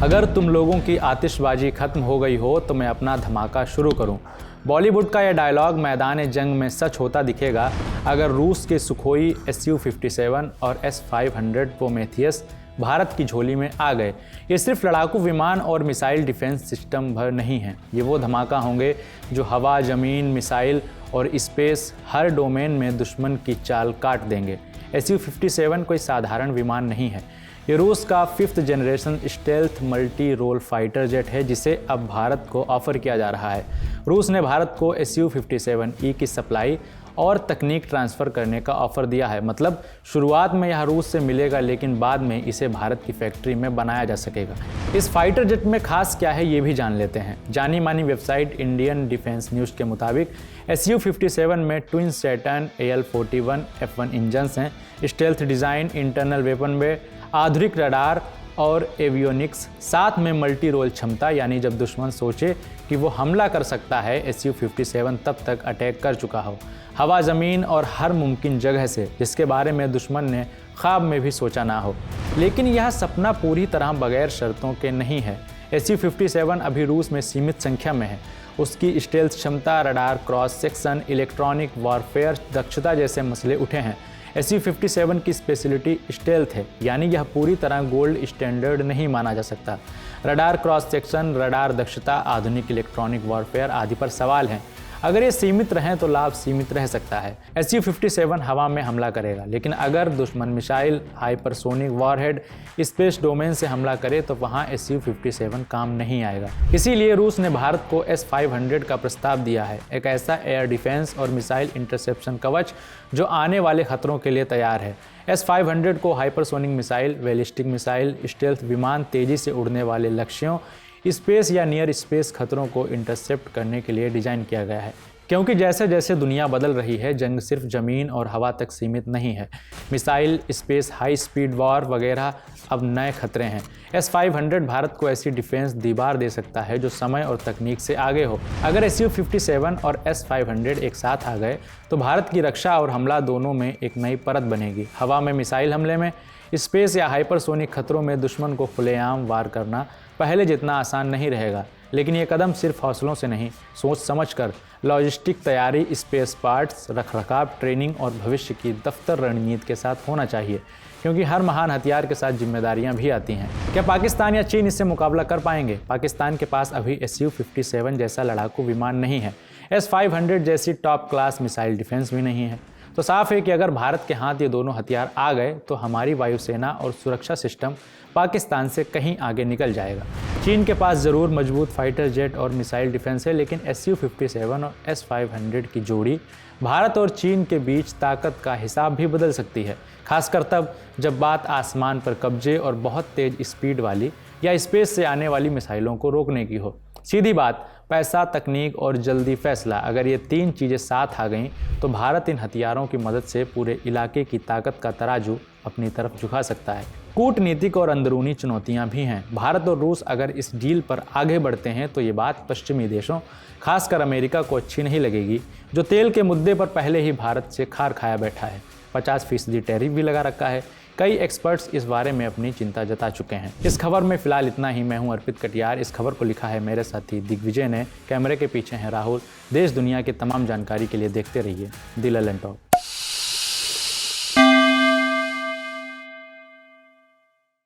अगर तुम लोगों की आतिशबाजी खत्म हो गई हो तो मैं अपना धमाका शुरू करूं। बॉलीवुड का यह डायलॉग मैदान जंग में सच होता दिखेगा अगर रूस के सुखोई Su-57 और S-500 प्रोमेथियस भारत की झोली में आ गए। ये सिर्फ लड़ाकू विमान और मिसाइल डिफेंस सिस्टम भर नहीं हैं, ये वो धमाका होंगे जो हवा, ज़मीन, मिसाइल और स्पेस हर डोमेन में दुश्मन की चाल काट देंगे। Su-57 कोई साधारण विमान नहीं है, ये रूस का 5th generation stealth multi role fighter jet है जिसे अब भारत को ऑफर किया जा रहा है। रूस ने भारत को Su-57E की सप्लाई और तकनीक ट्रांसफ़र करने का ऑफ़र दिया है। मतलब शुरुआत में यह रूस से मिलेगा लेकिन बाद में इसे भारत की फैक्ट्री में बनाया जा सकेगा। इस फाइटर जेट में खास क्या है ये भी जान लेते हैं। जानी मानी वेबसाइट इंडियन डिफेंस न्यूज़ के मुताबिक Su-57 में twin Saturn AL-41 F1 engines हैं, स्टेल्थ डिज़ाइन, इंटरनल वेपन बे, आधुनिक रडार और एवियोनिक्स, साथ में मल्टी रोल क्षमता, यानी जब दुश्मन सोचे कि वो हमला कर सकता है Su-57 तब तक अटैक कर चुका हो, हवा, ज़मीन और हर मुमकिन जगह से जिसके बारे में दुश्मन ने ख्वाब में भी सोचा ना हो। लेकिन यह सपना पूरी तरह बगैर शर्तों के नहीं है। Su-57 अभी रूस में सीमित संख्या में है। उसकी स्टेल्थ क्षमता, radar cross section, electronic warfare दक्षता जैसे मसले उठे हैं। Su-57 की स्पेशलिटी स्टेल्थ है, यानी यह पूरी तरह गोल्ड स्टैंडर्ड नहीं माना जा सकता। रडार क्रॉस सेक्शन, रडार दक्षता, आधुनिक इलेक्ट्रॉनिक वॉरफेयर आदि पर सवाल हैं। अगर ये सीमित रहें तो लाभ सीमित रह सकता है। Su-57 हवा में हमला करेगा, लेकिन अगर दुश्मन missile, hypersonic warhead, space domain से हमला करे तो वहाँ Su-57 काम नहीं आएगा। इसीलिए रूस ने भारत को S-500 का प्रस्ताव दिया है, एक ऐसा एयर डिफेंस और मिसाइल इंटरसेप्शन कवच जो आने वाले खतरों के लिए तैयार है। S-500 को hypersonic missile, ballistic missile, stealth विमान, तेज़ी से उड़ने वाले लक्ष्यों, स्पेस या नियर स्पेस खतरों को इंटरसेप्ट करने के लिए डिज़ाइन किया गया है। क्योंकि जैसे जैसे दुनिया बदल रही है, जंग सिर्फ ज़मीन और हवा तक सीमित नहीं है। Missile, space, high speed war वगैरह अब नए खतरे हैं। S-500 भारत को ऐसी डिफेंस दीवार दे सकता है जो समय और तकनीक से आगे हो। अगर Su-57 और S-500 एक साथ आ गए तो भारत की रक्षा और हमला दोनों में एक नई परत बनेगी। हवा में मिसाइल हमले में, स्पेस या हाइपरसोनिक खतरों में दुश्मन को खुलेआम वार करना पहले जितना आसान नहीं रहेगा। लेकिन ये कदम सिर्फ हौसलों से नहीं, सोच समझ कर, लॉजिस्टिक तैयारी, स्पेस पार्ट्स, रखरखाव, ट्रेनिंग और भविष्य की दफ्तर रणनीति के साथ होना चाहिए, क्योंकि हर महान हथियार के साथ जिम्मेदारियां भी आती हैं। क्या पाकिस्तान या चीन इससे मुकाबला कर पाएंगे? पाकिस्तान के पास अभी Su-57 जैसा लड़ाकू विमान नहीं है, S-500 जैसी टॉप क्लास मिसाइल डिफेंस भी नहीं है। तो साफ है कि अगर भारत के हाथ ये दोनों हथियार आ गए तो हमारी वायुसेना और सुरक्षा सिस्टम पाकिस्तान से कहीं आगे निकल जाएगा। चीन के पास ज़रूर मजबूत फाइटर जेट और मिसाइल डिफेंस है, लेकिन Su-57 और S-500 की जोड़ी भारत और चीन के बीच ताकत का हिसाब भी बदल सकती है, खासकर तब जब बात आसमान पर कब्जे और बहुत तेज़ स्पीड वाली या स्पेस से आने वाली मिसाइलों को रोकने की हो। सीधी बात, पैसा, तकनीक और जल्दी फैसला, अगर ये तीन चीज़ें साथ आ गईं तो भारत इन हथियारों की मदद से पूरे इलाके की ताकत का तराजू अपनी तरफ झुका सकता है। कूटनीतिक और अंदरूनी चुनौतियां भी हैं। भारत और रूस अगर इस डील पर आगे बढ़ते हैं तो ये बात पश्चिमी देशों, खासकर अमेरिका को अच्छी नहीं लगेगी, जो तेल के मुद्दे पर पहले ही भारत से खार खाया बैठा है। 50% टैरिफ भी लगा रखा है। कई एक्सपर्ट्स इस बारे में अपनी चिंता जता चुके हैं। इस खबर में फिलहाल इतना ही। मैं हूं अर्पित कटियार। इस खबर को लिखा है मेरे साथी दिग्विजय ने। कैमरे के पीछे हैं राहुल। देश दुनिया की तमाम जानकारी के लिए देखते रहिए द ललन टॉक।